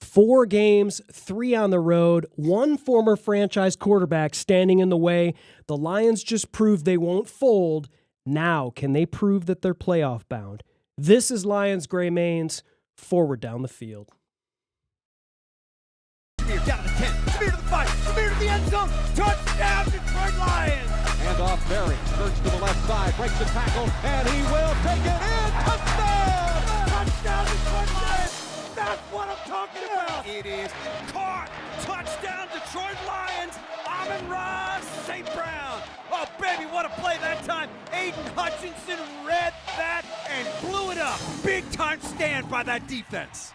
4 games, 3 on the road, 1 former franchise quarterback standing in the way. The Lions just proved they won't fold. Now, can they prove that they're playoff bound? This is Lions Gray Mains, forward down the field. Jameer down to the 10. Jameer to the 5. Jameer to the end zone. Touchdown, Detroit Lions. Hand off Berry. Search to the left side. Breaks the tackle. And he will take it in. Touchdown. Touchdown, Detroit Lions. That's what I'm talking about. It is caught. Touchdown, Detroit Lions. Amon-Ra St. Brown. Oh, baby, what a play that time. Aiden Hutchinson read that and blew it up. Big time stand by that defense.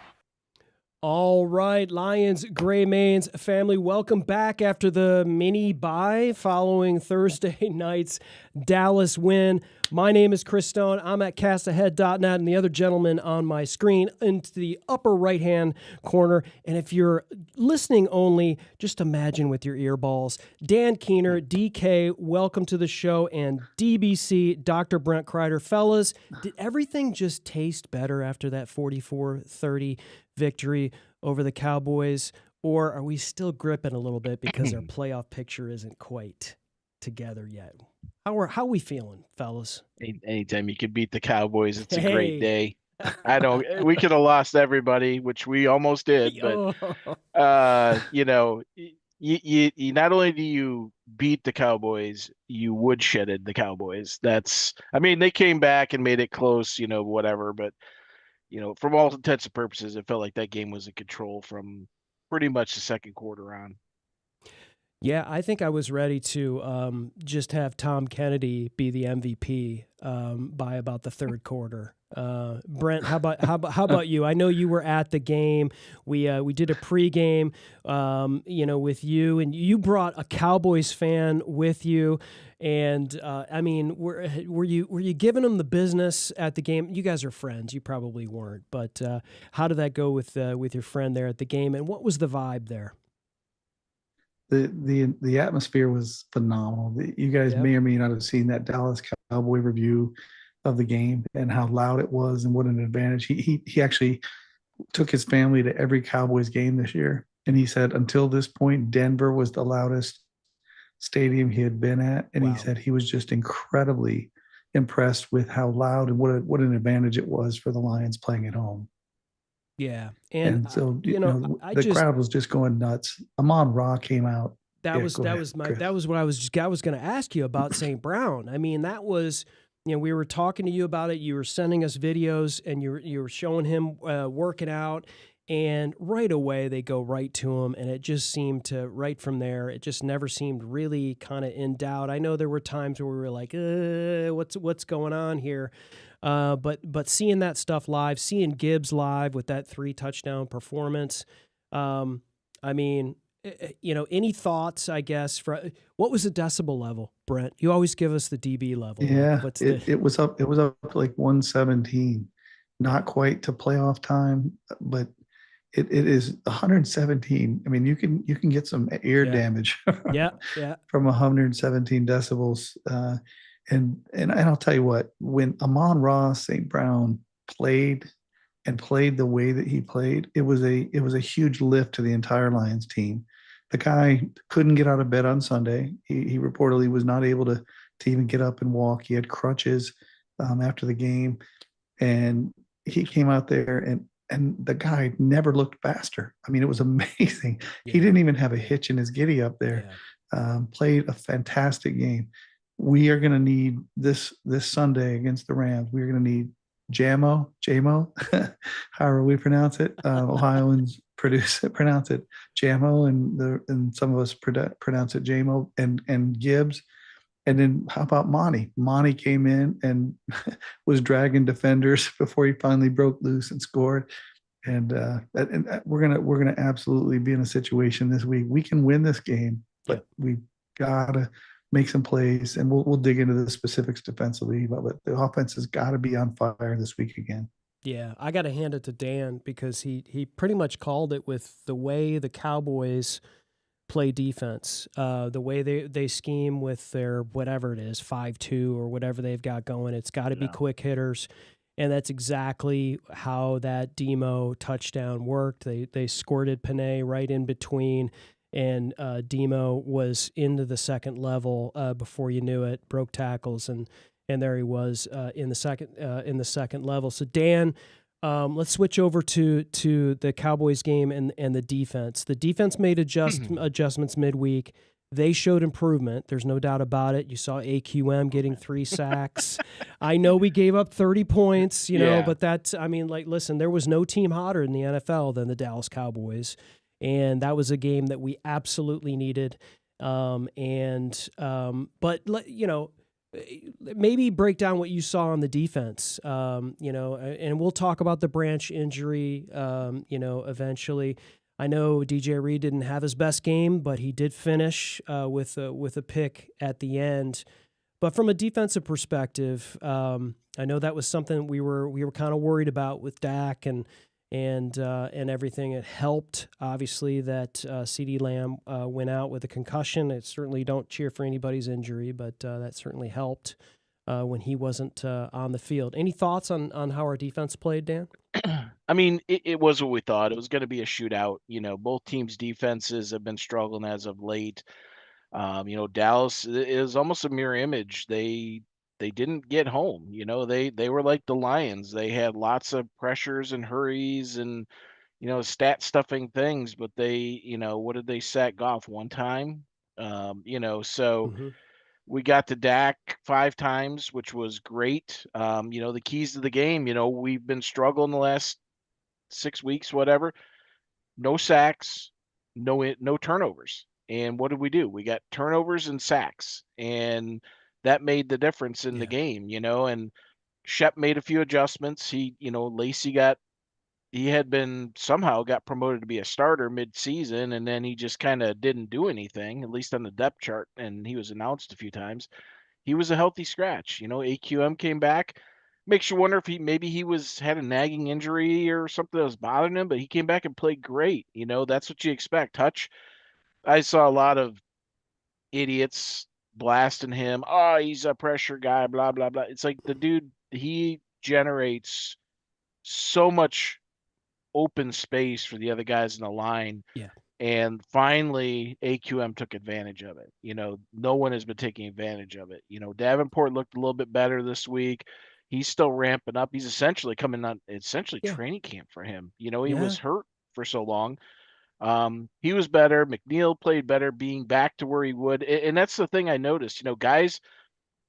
All right, Lions Gray Mains family, welcome back after the mini bye following Thursday night's Dallas win. My name is Chris Stone. I'm at castahead.net, and the other gentleman on my screen into the upper right-hand corner. And if you're listening only, just imagine with your earballs. Dan Keener, DK, welcome to the show, and DBC, Dr. Brent Kreider. Fellas, did everything just taste better after that 44-30 victory over the Cowboys, or are we still gripping a little bit because our playoff picture isn't quite together yet? How are we feeling, fellas? Anytime you can beat the Cowboys, it's a great day. We could have lost everybody, which we almost did, but you not only do you beat the Cowboys, you woodshedded the Cowboys. They came back and made it close, whatever, but from all intents and purposes, it felt like that game was in control from pretty much the second quarter on. Yeah, I think I was ready to just have Tom Kennedy be the MVP by about the third quarter. Brent, how about you? I know you were at the game. We did a pregame, with you, and you brought a Cowboys fan with you. And were you giving them the business at the game? You guys are friends. You probably weren't, but how did that go with your friend there at the game? And what was the vibe there? The atmosphere was phenomenal. You guys may or may not have seen that Dallas Cowboy review of the game and how loud it was and what an advantage. He actually took his family to every Cowboys game this year, and he said until this point, Denver was the loudest stadium he had been at, and He said he was just incredibly impressed with how loud and what an advantage it was for the Lions playing at home. Yeah, and so the crowd was just going nuts. Amon-Ra came out. That was what I was going to ask you about St. Brown. I mean, that was, we were talking to you about it. You were sending us videos, and you were showing him working out, and right away they go right to him, and it just seemed to right from there. It just never seemed really kind of in doubt. I know there were times where we were like, what's going on here? But seeing that stuff live, seeing Gibbs live with that 3 touchdown performance, any thoughts, I guess, what was the decibel level, Brent? You always give us the DB level. Yeah, it was up to like 117, not quite to playoff time, but it is 117. I mean, you can get some ear damage from 117 decibels. And I'll tell you what, when Amon-Ra St. Brown played the way that he played, it was a huge lift to the entire Lions team. The guy couldn't get out of bed on Sunday. He reportedly was not able to even get up and walk. He had crutches after the game, and he came out there and the guy never looked faster. I mean, it was amazing. Yeah. He didn't even have a hitch in his giddy up there. Yeah. Played a fantastic game. We are going to need this Sunday against the Rams. We're going to need Jamo, however we pronounce it. Ohioans pronounce it Jamo, and some of us pronounce it Jamo, and Gibbs. And then how about Monty? Monty came in and was dragging defenders before he finally broke loose and scored. And we're gonna absolutely be in a situation this week. We can win this game, but we gotta make some plays, and we'll dig into the specifics defensively. But the offense has got to be on fire this week again. Yeah, I got to hand it to Dan because he pretty much called it with the way the Cowboys play defense, the way they scheme with their whatever it is, 5-2 or whatever they've got going. It's got to be quick hitters. And that's exactly how that Demo touchdown worked. They squirted Panay right in between, and Demo was into the second level before you knew it. Broke tackles, and there he was in the second level. So Dan, let's switch over to the Cowboys game and the defense. The defense made adjustments midweek. They showed improvement. There's no doubt about it. You saw AQM getting 3 sacks. I know we gave up 30 points, but that's, listen, there was no team hotter in the NFL than the Dallas Cowboys. And that was a game that we absolutely needed. But maybe break down what you saw on the defense, and we'll talk about the Branch injury, eventually. I know DJ Reed didn't have his best game, but he did finish with a pick at the end. But from a defensive perspective, I know that was something we were kind of worried about with Dak and everything. It helped, obviously, that CeeDee Lamb went out with a concussion. It certainly don't cheer for anybody's injury, but that certainly helped when he wasn't on the field. Any thoughts on how our defense played, Dan? I mean, it was what we thought. It was going to be a shootout. Both teams' defenses have been struggling as of late. Dallas is almost a mirror image. They didn't get home. They were like the Lions. They had lots of pressures and hurries and, stat stuffing things, but they, what did they sack Goff one time? So we got to Dak 5 times, which was great. The keys to the game, we've been struggling the last 6 weeks, whatever. No sacks, no turnovers. And what did we do? We got turnovers and sacks, and that made the difference in the game, and Shep made a few adjustments. Lacey had been somehow got promoted to be a starter mid-season, and then he just kind of didn't do anything, at least on the depth chart, and he was announced a few times. He was a healthy scratch. AQM came back. Makes you wonder if he had a nagging injury or something that was bothering him, but he came back and played great. That's what you expect. Hutch, I saw a lot of idiots blasting him. Oh, he's a pressure guy, blah, blah, blah. It's like the dude, he generates so much open space for the other guys in the line. Yeah. And finally, AQM took advantage of it. No one has been taking advantage of it. Davenport looked a little bit better this week. He's still ramping up. He's essentially coming on training camp for him. He was hurt for so long. He was better. McNeil played better, being back to where he would. And that's the thing I noticed. Guys,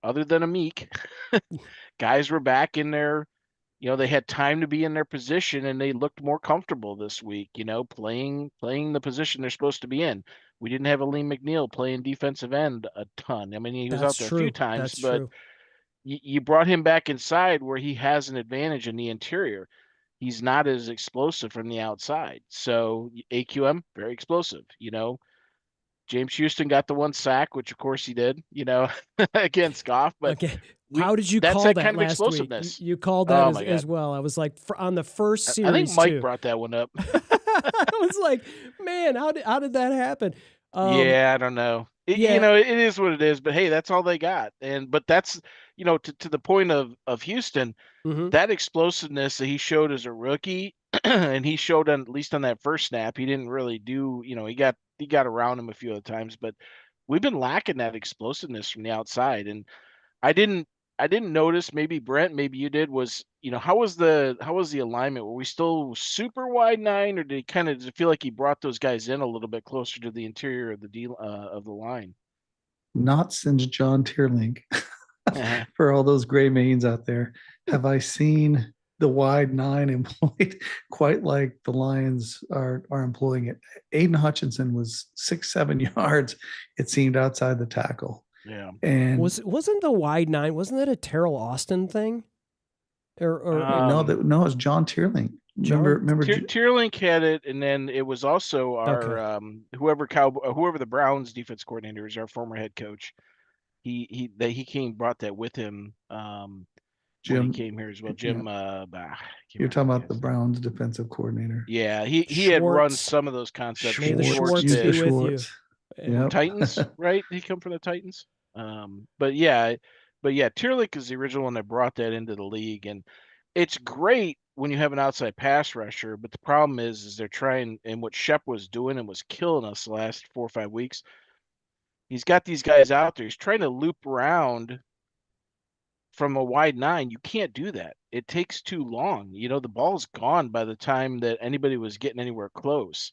other than Amik, guys were back in their, they had time to be in their position, and they looked more comfortable this week, playing the position they're supposed to be in. We didn't have Aleem McNeil playing defensive end a ton. I mean, he was out there a few times, but you brought him back inside where he has an advantage in the interior. He's not as explosive from the outside. So AQM, very explosive. James Houston got the 1 sack, which of course he did, against Goff. But how did you call that kind of last explosiveness. week? You called that as well. I was like, on the first series, I think Mike brought that one up. I was like, man, how did that happen? I don't know. It is what it is. But hey, that's all they got. But that's to the point of Houston, that explosiveness that he showed as a rookie, and he showed at least on that first snap, he didn't really do. He got around him a few other times, but we've been lacking that explosiveness from the outside. And I didn't notice, maybe Brent, maybe you did, was, how was the alignment? Were we still super wide 9, or did it feel like he brought those guys in a little bit closer to the interior of the line? Not since John Tierlink. For all those gray mains out there, have I seen the wide 9 employed quite like the Lions are employing it. Aiden Hutchinson was 6-7 yards, it seemed, outside the tackle. Yeah. And wasn't the wide 9, wasn't that a Terrell Austin thing? No, it's John Tierlink. Remember Tierlink had it, and then it was also our whoever the Browns defense coordinator is, our former head coach. He brought that with him. Jim, when he came here as well. Jim, you're talking about the Browns defensive coordinator. Yeah, he had run some of those concepts. Schwartz be with you. Titans, right? He come from the Titans. But yeah, Tierlink is the original one that brought that into the league, and it's great when you have an outside pass rusher, but the problem is they're trying, and what Shep was doing and was killing us the last 4 or 5 weeks. He's got these guys out there. He's trying to loop around from a wide 9. You can't do that. It takes too long. The ball's gone by the time that anybody was getting anywhere close.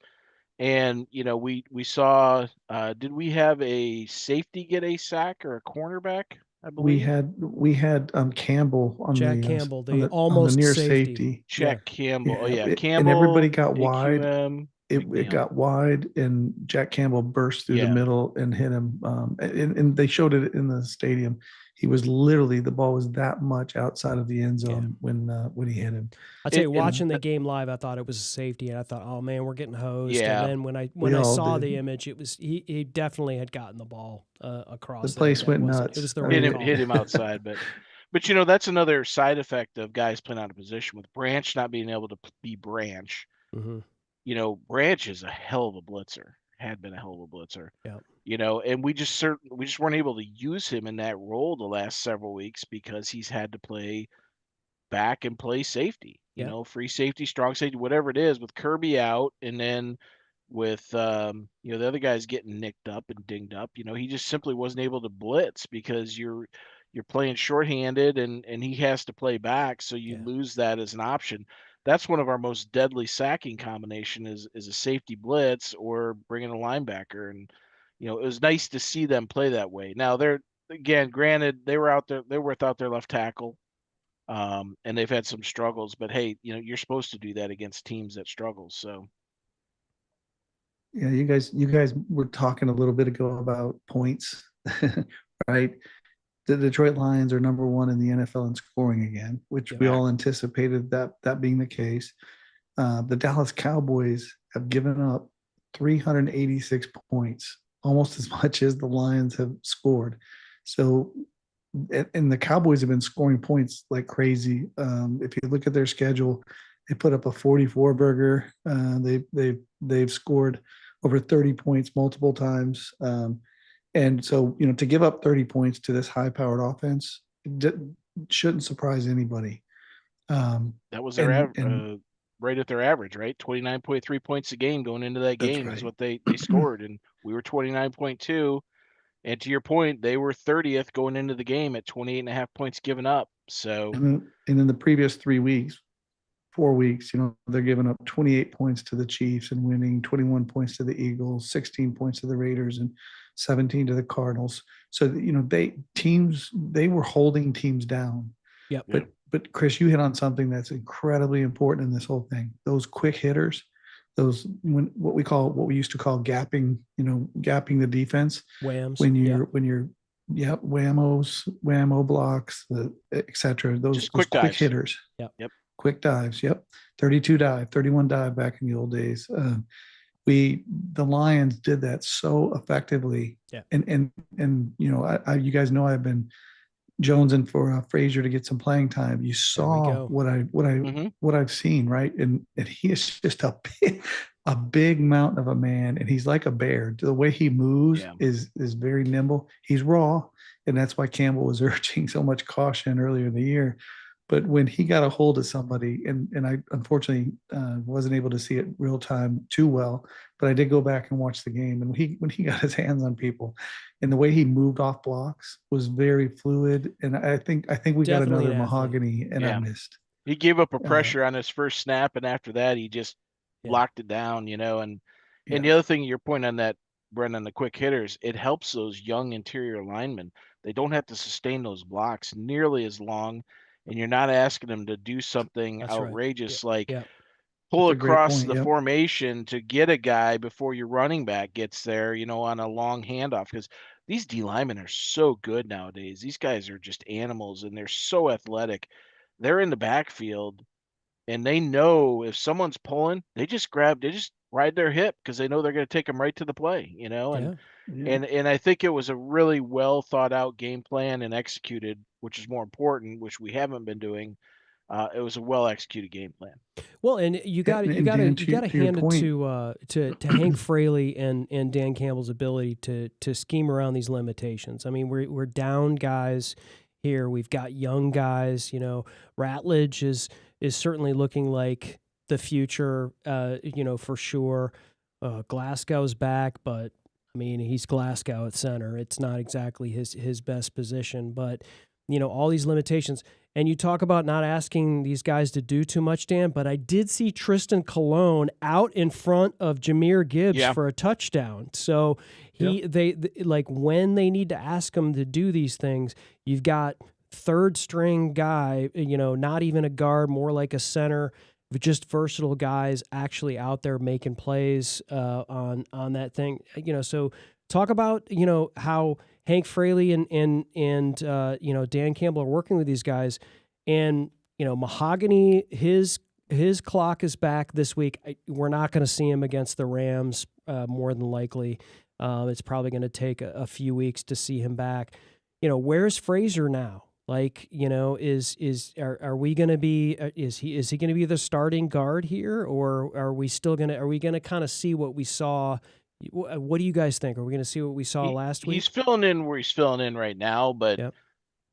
And we saw. Did we have a safety get a sack or a cornerback? I believe we had Campbell on Jack the Campbell, on the the on the almost near safety. Jack Campbell. Oh yeah, And everybody Campbell, got wide. AQM, It McNeil. got wide, and Jack Campbell burst through the Yeah. middle and hit him. And they showed it in the stadium. He was literally, the ball was that much outside of the end zone when he hit him. I'll tell you, watching the game live, I thought it was a safety, and I thought, oh man, we're getting hosed. Yeah. And then when I saw the image, it was he definitely had gotten the ball across. The place went nuts. It was the hit him outside, but that's another side effect of guys playing out of position with Branch not being able to be Branch. Mm-hmm. Branch is a hell of a blitzer. Had been a hell of a blitzer. Yeah. And we just weren't able to use him in that role the last several weeks because he's had to play back and play safety. Free safety, strong safety, whatever it is, with Kirby out, and then with the other guys getting nicked up and dinged up. He just simply wasn't able to blitz because you're playing shorthanded and he has to play back, so you lose that as an option. That's one of our most deadly sacking combination is a safety blitz or bringing a linebacker. And it was nice to see them play that way. Now granted, they were out there, they were without their left tackle, and they've had some struggles. But hey, you're supposed to do that against teams that struggle. So. Yeah, you guys were talking a little bit ago about points, right? The Detroit Lions are number 1 in the NFL in scoring again, which we all anticipated that being the case. The Dallas Cowboys have given up 386 points, almost as much as the Lions have scored. So, and the Cowboys have been scoring points like crazy. If you look at their schedule, they put up a 44 burger. They've scored over 30 points multiple times. And so, to give up 30 points to this high-powered offense shouldn't surprise anybody. That was their average, right at their average, right? 29.3 points a game going into that game is what they scored, and we were 29.2. And to your point, they were 30th going into the game at 28.5 points given up. So, and in the previous 4 weeks, they're giving up 28 points to the Chiefs and winning, 21 points to the Eagles, 16 points to the Raiders, and 17 to the Cardinals. So, they were holding teams down. Yeah. But Chris, you hit on something that's incredibly important in this whole thing. Those quick hitters, what we used to call gapping the defense. Whams. When you're whammo blocks, etc. Those quick hitters. Yep. Quick dives. Yep. 32 dive, 31 dive back in the old days. The Lions did that so effectively. Yeah. And you guys know I've been jonesing for Frazier to get some playing time. You saw what I've seen, right? And he is just a big mountain of a man, and he's like a bear. The way he moves is very nimble. He's raw, and that's why Campbell was urging so much caution earlier in the year. But when he got a hold of somebody, and I unfortunately wasn't able to see it real time too well, but I did go back and watch the game. And when he got his hands on people, and the way he moved off blocks was very fluid. And I think we got another mahogany, and I missed. He gave up a pressure on his first snap, and after that, he just locked it down. And the other thing, your point on that, Brendan, the quick hitters, it helps those young interior linemen. They don't have to sustain those blocks nearly as long. And you're not asking them to do something outrageous like pull across the formation to get a guy before your running back gets there, on a long handoff. Because these D linemen are so good nowadays. These guys are just animals, and they're so athletic. They're in the backfield, and they know if someone's pulling, they just ride their hip because they know they're going to take them right to the play, And I think it was a really well thought out game plan and executed, which is more important, which we haven't been doing. It was a well executed game plan. Well, and you got to hand it to Hank Fraley and Dan Campbell's ability to scheme around these limitations. I mean, we're down guys. here. We've got young guys. Ratledge is certainly looking like the future. For sure. Glasgow's back, but I mean, he's Glasgow at center. It's not exactly his best position, but all these limitations. And you talk about not asking these guys to do too much, Dan, but I did see Tristan Colon out in front of Jameer Gibbs for a touchdown. So they like when they need to ask him to do these things, you've got third string guy, not even a guard, more like a center, just versatile guys actually out there making plays on that thing. So talk about how Hank Fraley and Dan Campbell are working with these guys, and Mahogany, his clock is back this week. We're not going to see him against the Rams more than likely. It's probably going to take a few weeks to see him back. Where's Frazier now? Like, are we going to be is he going to be the starting guard here, or are we going to kind of see what we saw? What do you guys think? Are we going to see what we saw last week? He's filling in where he's filling in right now, but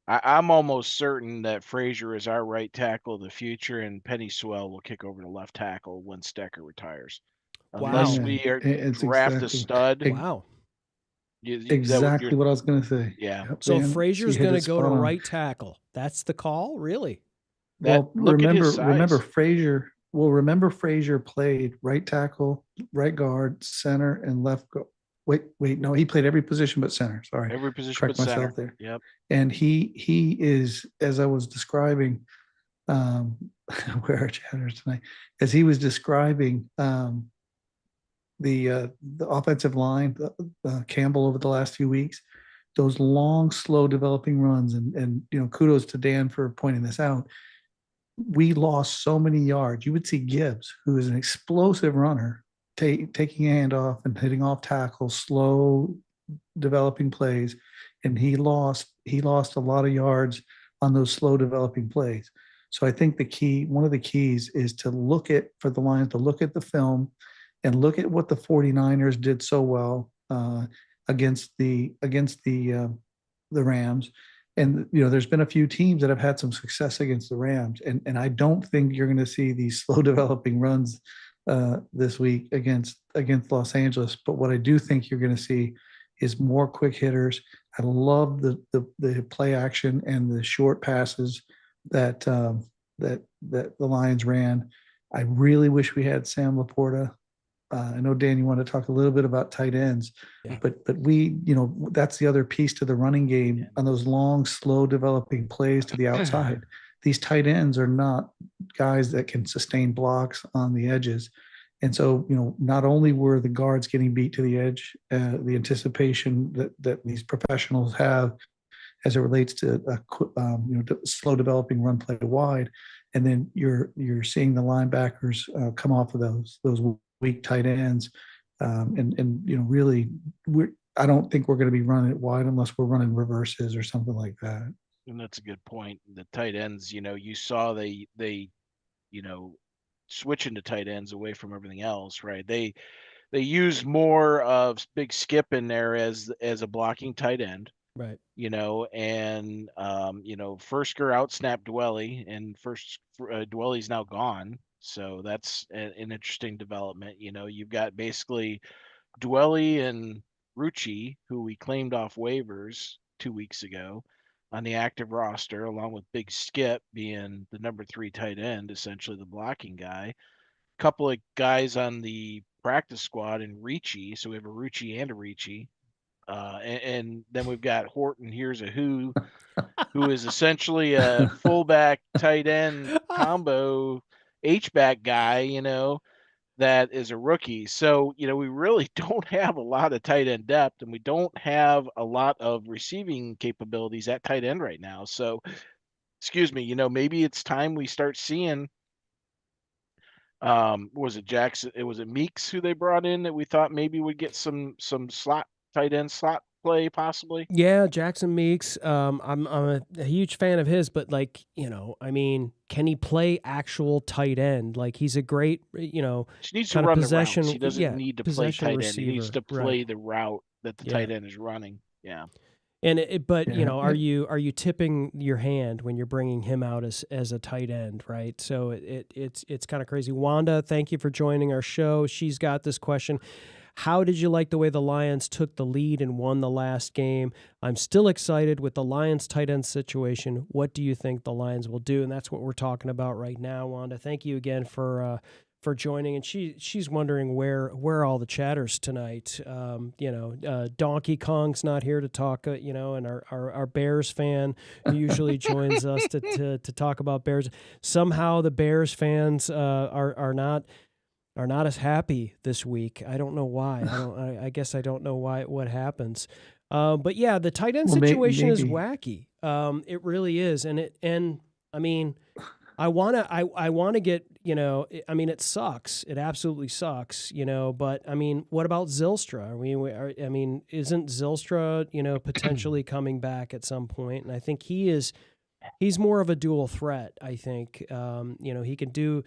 I'm almost certain that Frazier is our right tackle of the future, and Penny Sewell will kick over to left tackle when Stecker retires. Unless we draft a stud. Wow. Exactly what I was going to say. Yeah. Yep, so Frazier's going to go to right tackle. That's the call, really? Well, remember Frazier. Well, remember Frazier played right tackle, right guard, center, and left guard. Wait, no, he played every position but center. Sorry, every position correct but myself center. there. Yep. And he is, as I was describing, where our chatters tonight, as he was describing the offensive line, Campbell over the last few weeks, those long, slow developing runs, and kudos to Dan for pointing this out. We lost so many yards. You would see Gibbs, who is an explosive runner, taking a handoff and hitting off tackles, slow developing plays, and he lost a lot of yards on those slow developing plays. So I think one of the keys is to look at the film and look at what the 49ers did so well against the Rams. And there's been a few teams that have had some success against the Rams, and I don't think you're going to see these slow developing runs this week against Los Angeles. But what I do think you're going to see is more quick hitters. I love the play action and the short passes that the Lions ran. I really wish we had Sam Laporta. I know, Dan, you want to talk a little bit about tight ends, but we, that's the other piece to the running game on those long, slow developing plays to the outside. These tight ends are not guys that can sustain blocks on the edges. And so, not only were the guards getting beat to the edge, the anticipation that these professionals have as it relates to slow developing run play wide, and then you're seeing the linebackers come off of those weak tight ends, and really, I don't think we're going to be running it wide unless we're running reverses or something like that. And that's a good point. The tight ends, you saw they switching to tight ends away from everything else, right? They use more of Big Skip in there as a blocking tight end, right? And Fursker out-snapped Dwelly, and Dwelly's now gone. So that's an interesting development. You've got basically Dwelly and Rucci, who we claimed off waivers 2 weeks ago, on the active roster, along with Big Skip being the number 3 tight end, essentially the blocking guy. A couple of guys on the practice squad in Ricci. So we have a Rucci and a Ricci. And then we've got Horton Here's a Who is essentially a fullback tight end combo H-back guy, that is a rookie. So, we really don't have a lot of tight end depth, and we don't have a lot of receiving capabilities at tight end right now. So, excuse me, maybe it's time we start seeing, was it Jackson? Was it Meeks who they brought in that we thought maybe would get some slot tight end slot play possibly? Yeah, Jackson Meeks. I'm a huge fan of his, but can he play actual tight end? Like, he's a great, he needs to run possession. The routes. He doesn't need to play tight end. Receiver. He needs to play the route that the tight end is running. Yeah. And but Yeah. are you tipping your hand when you're bringing him out as a tight end, right? So it's kind of crazy. Wanda, thank you for joining our show. She's got this question. How did you like the way the Lions took the lead and won the last game? I'm still excited with the Lions tight end situation. What do you think the Lions will do? And that's what we're talking about right now, Wanda. Thank you again for joining. And she's wondering where all the chatters tonight. Donkey Kong's not here to talk, and our Bears fan who usually joins us to talk about Bears. Somehow the Bears fans are not as happy this week. I don't know why. I guess I don't know why. What happens? But yeah, the tight end situation is wacky. It really is, and I mean, I wanna get, I mean, it sucks. It absolutely sucks, But I mean, what about Zylstra? I mean, isn't Zylstra, potentially coming back at some point? And I think he's more of a dual threat. I think, he can do.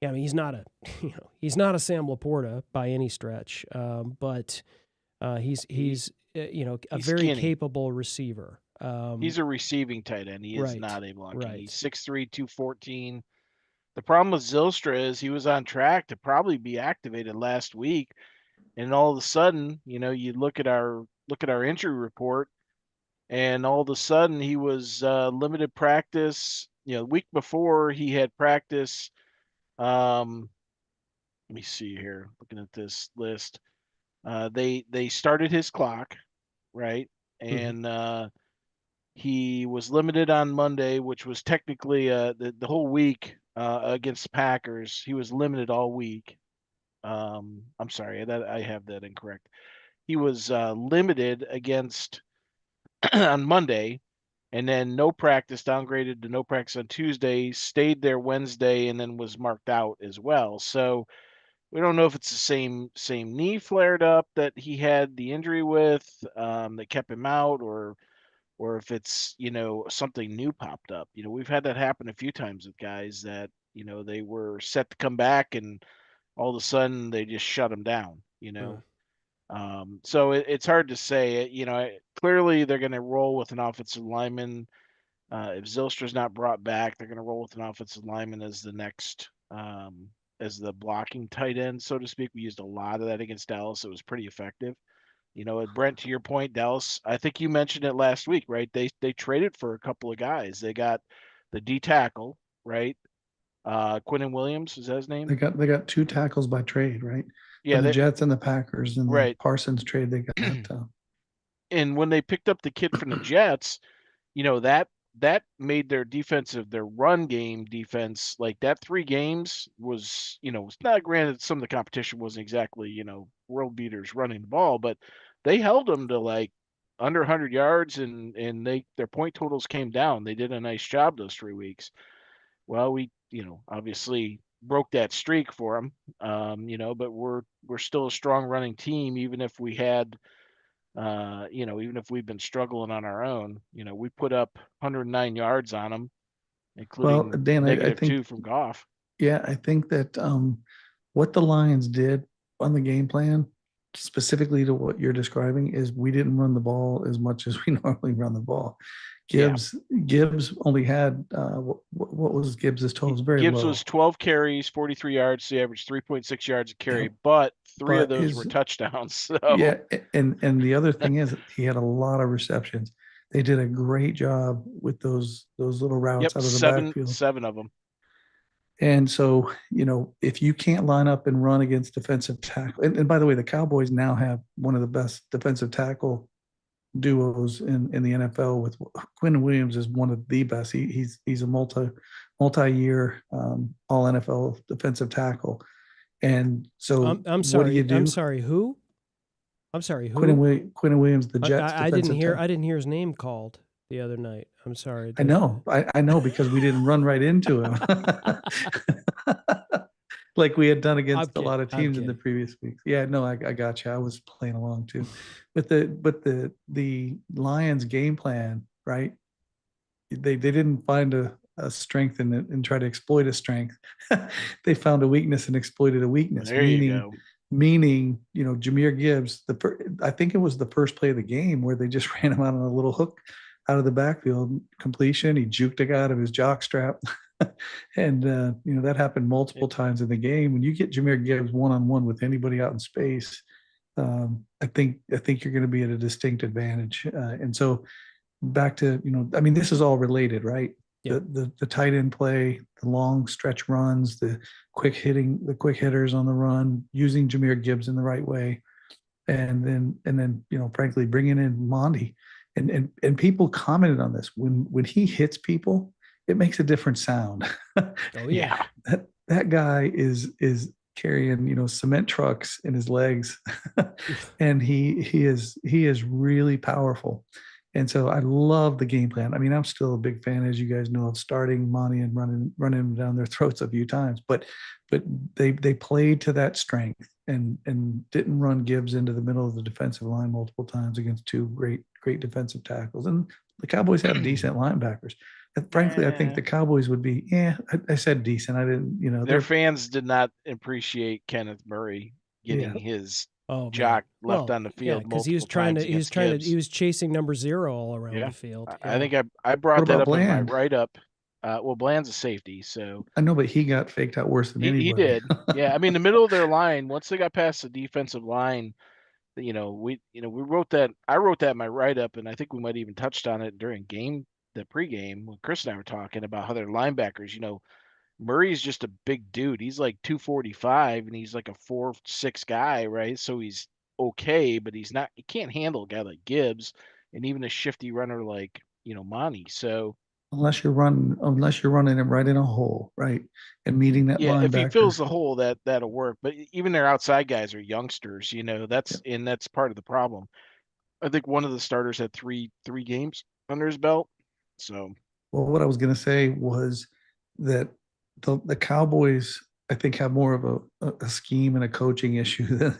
Yeah, I mean, he's not a Sam Laporta by any stretch, but he's a very skinny. Capable receiver. He's a receiving tight end. He is right, not a blocking. right. He's 6'3", 214. The problem with Zylstra is he was on track to probably be activated last week, and all of a sudden, you look at our injury report, and all of a sudden he was limited practice. The week before he had practice. Let me see here. Looking at this list, they started his clock, right, and he was limited on Monday, which was technically the whole week against the Packers. He was limited all week. I'm sorry, that I have that incorrect. He was limited against on Monday, and then no practice, downgraded to no practice on Tuesday, stayed there Wednesday, and then was marked out as well. So we don't know if it's the same knee flared up that he had the injury with that kept him out, or if it's something new popped up. We've had that happen a few times with guys that they were set to come back, and all of a sudden they just shut them down. So it's hard to say. Clearly they're going to roll with an offensive lineman. If Zylstra's not brought back, they're going to roll with an offensive lineman as the next, as the blocking tight end, so to speak. We used a lot of that against Dallas. It was pretty effective. Brent, to your point, Dallas, I think you mentioned it last week, right? They traded for a couple of guys. They got the D tackle, right? Quinnen Williams, is that his name? They got two tackles by trade, right? Yeah, from the Jets and the Packers, and right. the Parsons trade they got. And when they picked up the kid from the Jets, that made their run game defense, like that 3 games was, it's not, granted some of the competition wasn't exactly, world beaters running the ball, but they held them to like under 100 yards, and their point totals came down. They did a nice job those 3 weeks. Well, we, obviously broke that streak for them, but we're still a strong running team, even if we had, even if we've been struggling on our own. We put up 109 yards on them, including Dan, I think, -2 from Goff. Yeah, I think that what the Lions did on the game plan, specifically to what you're describing, is we didn't run the ball as much as we normally run the ball. Gibbs only had what was Gibbs's total? It was very Gibbs low. was 12 carries, 43 yards. So he averaged 3.6 yards a carry, but 3 of those were touchdowns. So yeah, and the other thing is he had a lot of receptions. They did a great job with those little routes out of the backfield. 7 of them. And so, if you can't line up and run against defensive tackle, and by the way, the Cowboys now have one of the best defensive tackle duos in the NFL. With Quinnen Williams is one of the best. He's a multi-year all NFL defensive tackle. And so I'm sorry. what do you do? I'm sorry. Who? Quinnen Williams, the Jets. I didn't hear his name called the other night. I'm sorry. I know because we didn't run right into him. Like we had done against a lot of teams in the previous weeks. Yeah, no, I got you. I was playing along too. But the Lions game plan, right? They didn't find a strength in it and try to exploit a strength. They found a weakness and exploited a weakness. There you go. meaning, Jameer Gibbs, I think it was the first play of the game where they just ran him out on a little hook out of the backfield completion. He juked a guy out of his jock strap. And, that happened multiple times in the game. When you get Jameer Gibbs one-on-one with anybody out in space, I think you're going to be at a distinct advantage. And so back to, this is all related, right? Yeah. The tight end play, the long stretch runs, the quick hitters on the run, using Jameer Gibbs in the right way. And then, frankly, bringing in Monty and people commented on this when he hits people, it makes a different sound. Oh yeah. That guy is carrying, cement trucks in his legs and he is really powerful. And so I love the game plan. I mean, I'm still a big fan, as you guys know, of starting Monty and running him down their throats a few times, but they played to that strength and didn't run Gibbs into the middle of the defensive line multiple times against two great defensive tackles. And the Cowboys have decent linebackers. And frankly, I think the Cowboys would be, I said decent. I didn't, their fans did not appreciate Kenneth Murray getting his jock left on the field. because he was chasing number 0 all around the field. I think I brought that up in my write-up. Well, Bland's a safety, so I know, but he got faked out worse than anybody. He did. Yeah, I mean, the middle of their line, once they got past the defensive line, we wrote that. I wrote that in my write-up, and I think we might even touched on it during the pregame when Chris and I were talking about how their linebackers. Murray's just a big dude. He's like 245, and he's like a 4'6" guy, right? So he's okay, but he can't handle a guy like Gibbs, and even a shifty runner like Monty. So unless you're running him right in a hole, right, and meeting that linebacker. If he fills the hole, that'll work. But even their outside guys are youngsters, and that's part of the problem. I think one of the starters had three games under his belt. So, well, what I was going to say was that the Cowboys, I think, have more of a scheme and a coaching issue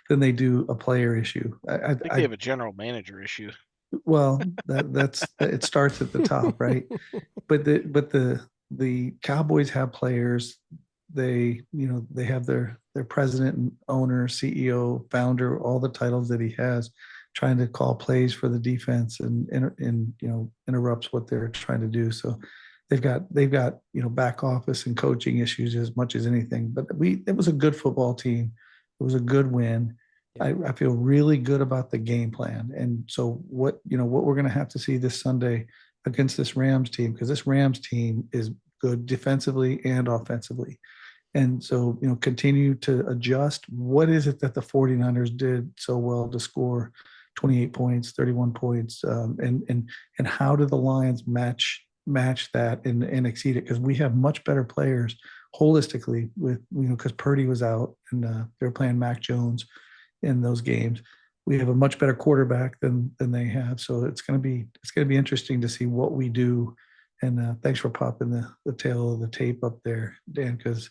than they do a player issue. I think they have a general manager issue. Well, that's it starts at the top, right? But the Cowboys have players. They have their president and owner, CEO, founder, all the titles that he has, trying to call plays for the defense and interrupts what they're trying to do. So they've got back office and coaching issues as much as anything. But it was a good football team. It was a good win. I feel really good about the game plan. And so what we're going to have to see this Sunday against this Rams team, because this Rams team is good defensively and offensively. And so, continue to adjust. What is it that the 49ers did so well to score 28 points, 31 points, and how do the Lions match that and exceed it? Because we have much better players holistically with, because Purdy was out and they were playing Mac Jones in those games. We have a much better quarterback than they have. So it's going to be interesting to see what we do. And thanks for popping the tail of the tape up there, Dan, because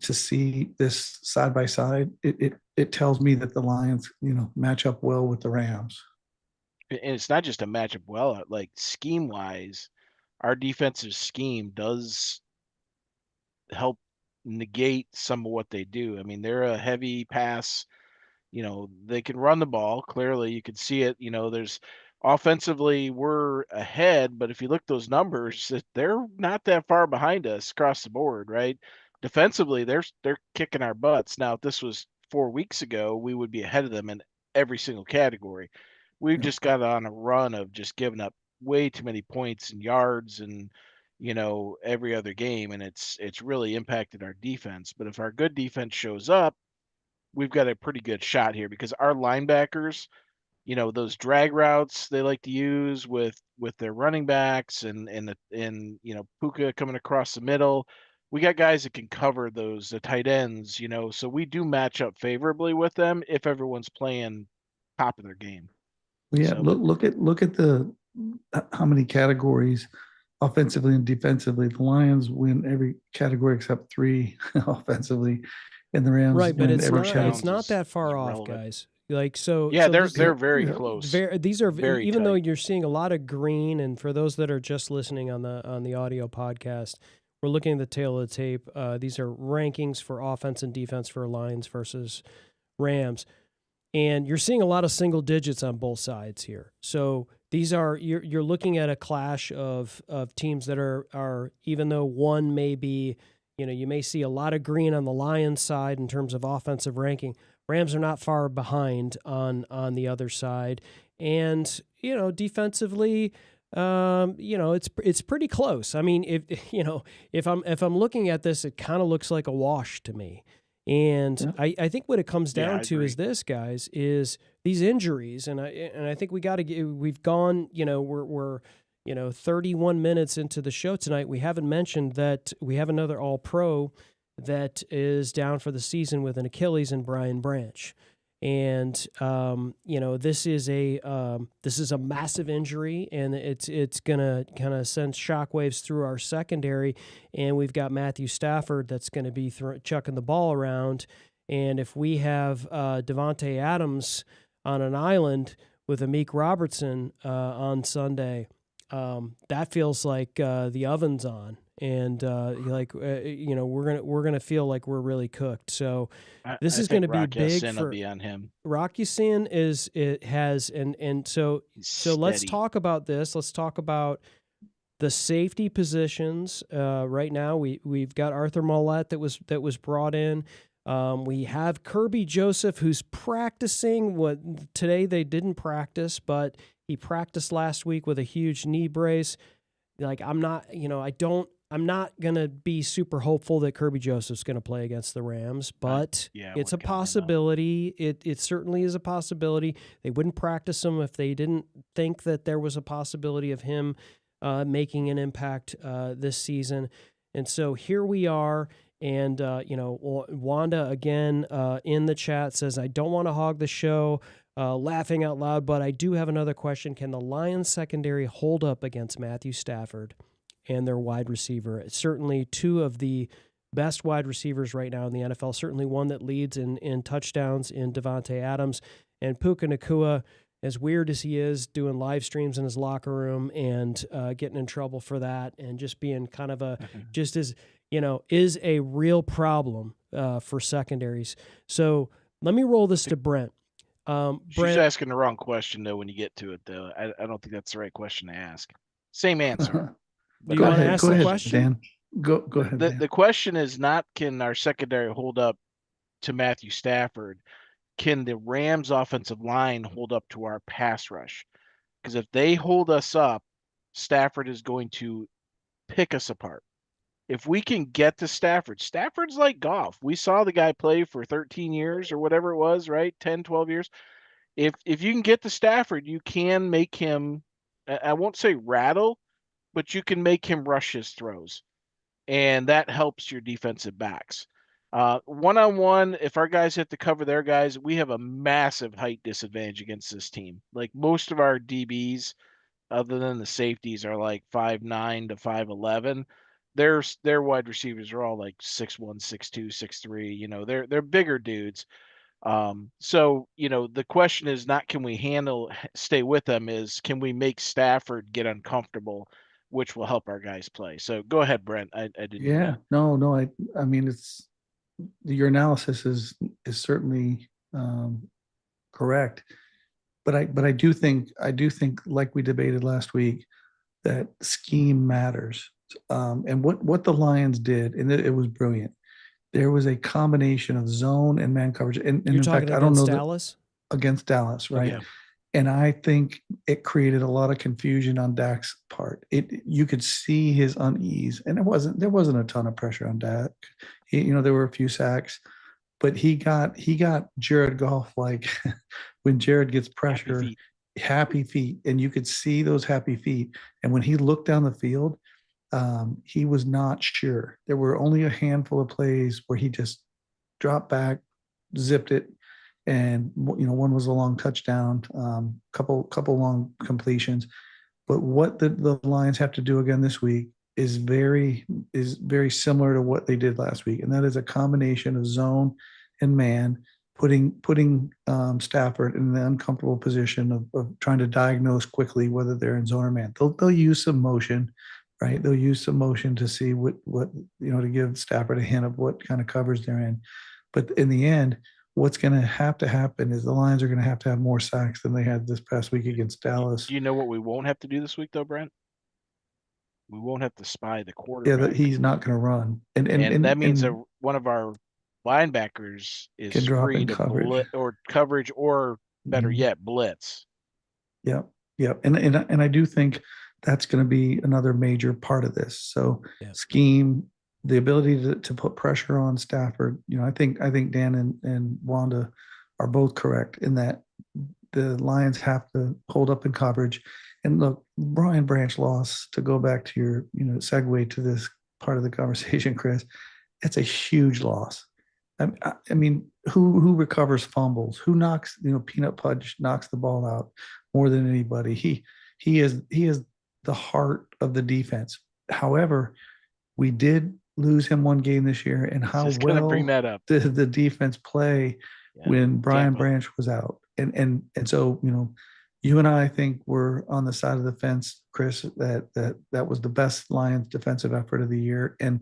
to see this side by side, it tells me that the Lions, match up well with the Rams. And it's not just a matchup well, like scheme wise, our defensive scheme does help negate some of what they do. I mean, they're a heavy pass, they can run the ball. Clearly you can see it, there's offensively we're ahead, but if you look at those numbers, they're not that far behind us across the board, right? Defensively, they're kicking our butts. Now, if this was 4 weeks ago, we would be ahead of them in every single category. We've just got on a run of just giving up way too many points and yards and, every other game, and it's really impacted our defense. But if our good defense shows up, we've got a pretty good shot here because our linebackers, those drag routes they like to use with their running backs and Puka coming across the middle. We got guys that can cover the tight ends, so we do match up favorably with them if everyone's playing top of their game. Yeah, so, look at the how many categories offensively and defensively. The Lions win every category except 3 offensively, and the Rams but win it's not that far off, guys. Like so, yeah, so they're very close. These are very even tight. Though you're seeing a lot of green, and for those that are just listening on the audio podcast, we're looking at the tail of the tape. These are rankings for offense and defense for Lions versus Rams. And you're seeing a lot of single digits on both sides here. So these are you're looking at a clash of teams that are even though one may be, you may see a lot of green on the Lions side in terms of offensive ranking. Rams are not far behind on the other side, and defensively, it's pretty close. I mean, if I'm looking at this, it kind of looks like a wash to me. And yeah. I think what it comes down to is this, guys, is these injuries, and I think we've gone, we're 31 minutes into the show tonight. We haven't mentioned that we have another All-Pro that is down for the season with an Achilles in Brian Branch. And this is a massive injury, and it's gonna kind of send shockwaves through our secondary. And we've got Matthew Stafford that's going to be chucking the ball around. And if we have Devontae Adams on an island with Amik Robertson on Sunday, that feels like the oven's on. And we're gonna feel like we're really cooked. So this is going to be big for on him. Rock Ya-Sin so let's talk about this. Let's talk about the safety positions. Right now we've got Arthur Mollett that was brought in. We have Kirby Joseph, who's practicing. Today they didn't practice, but he practiced last week with a huge knee brace. Like I'm not going to be super hopeful that Kirby Joseph's going to play against the Rams, but it's a possibility. It certainly is a possibility. They wouldn't practice him if they didn't think that there was a possibility of him making an impact this season. And so here we are. And, Wanda, again, in the chat says, I don't want to hog the show, laughing out loud, but I do have another question. Can the Lions secondary hold up against Matthew Stafford and their wide receiver? It's certainly two of the best wide receivers right now in the NFL, certainly one that leads in touchdowns in Devontae Adams. And Puka Nacua, as weird as he is, doing live streams in his locker room and getting in trouble for that and just being kind of is a real problem for secondaries. So let me roll this to Brent. She's asking the wrong question, though, when you get to it, though. I don't think that's the right question to ask. Same answer. Do you want to ask the question? Dan. Go ahead. The question is not, can our secondary hold up to Matthew Stafford? Can the Rams offensive line hold up to our pass rush? Because if they hold us up, Stafford is going to pick us apart. If we can get to Stafford's like golf. We saw the guy play for 13 years or whatever it was, right? 10, 12 years. If you can get to Stafford, you can make him, I won't say rattle, but you can make him rush his throws. And that helps your defensive backs. One-on-one, if our guys have to cover their guys, we have a massive height disadvantage against this team. Like most of our DBs, other than the safeties, are like 5'9" to 5'11". Their wide receivers are all like 6'1", 6'2", 6'3". They're bigger dudes. So the question is not can we stay with them, is can we make Stafford get uncomfortable, which will help our guys play. So go ahead, Brent. I didn't. Yeah, no. I mean, it's your analysis is certainly correct, but I do think like we debated last week that scheme matters. And what the Lions did, and it was brilliant. There was a combination of zone and man coverage. And You're in talking fact, I don't know Dallas? Against Dallas, right? Yeah. And I think it created a lot of confusion on Dak's part. You could see his unease, and there wasn't a ton of pressure on Dak. There were a few sacks, but he got Jared Goff like when Jared gets pressure, happy feet, and you could see those happy feet. And when he looked down the field, he was not sure. There were only a handful of plays where he just dropped back, zipped it, and one was a long touchdown, couple long completions. But what the Lions have to do again this week is very similar to what they did last week, and that is a combination of zone and man, putting Stafford in the uncomfortable position of trying to diagnose quickly whether they're in zone or man. They'll use some motion, right? They'll use some motion to see what to give Stafford a hint of what kind of coverage they're in. But in the end, what's going to happen is the Lions are going to have more sacks than they had this past week against Dallas. Do you know what we won't have to do this week, though, Brent? We won't have to spy the Yeah, quarterback. that he's not going to run, and that means that one of our linebackers is can drop free in to coverage or better yet, blitz. Yep. And I do think that's going to be another major part of this. So scheme, the ability to put pressure on Stafford. I think Dan and Wanda are both correct in that the Lions have to hold up in coverage. And look, Brian Branch loss, to go back to your segue to this part of the conversation, Chris. It's a huge loss. I mean, who recovers fumbles? Who knocks, Peanut Pudge knocks the ball out more than anybody. He is the heart of the defense. However, we did lose him one game this year, and how well bring that up. the defense play when Brian Branch was out. And so, you and I think we're on the side of the fence, Chris, that was the best Lions defensive effort of the year. And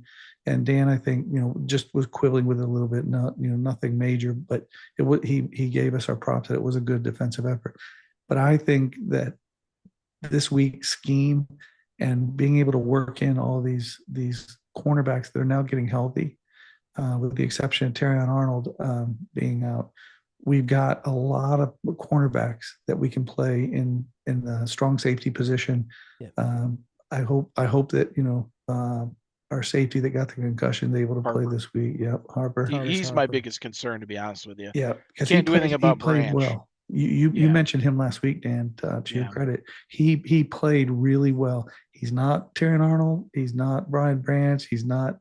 Dan, I think, just was quibbling with it a little bit, nothing major, but he gave us our props that it was a good defensive effort. But I think that this week's scheme and being able to work in all these cornerbacks that are now getting healthy, with the exception of Terrion Arnold being out, we've got a lot of cornerbacks that we can play in the strong safety position. Yeah. I hope that our safety that got the concussion is able to play this week. Yeah, Harper. He's my biggest concern, to be honest with you. Yeah, because can't do anything about Branch. Well. You mentioned him last week, Dan. To your credit, he played really well. He's not Terrion Arnold. He's not Brian Branch. He's not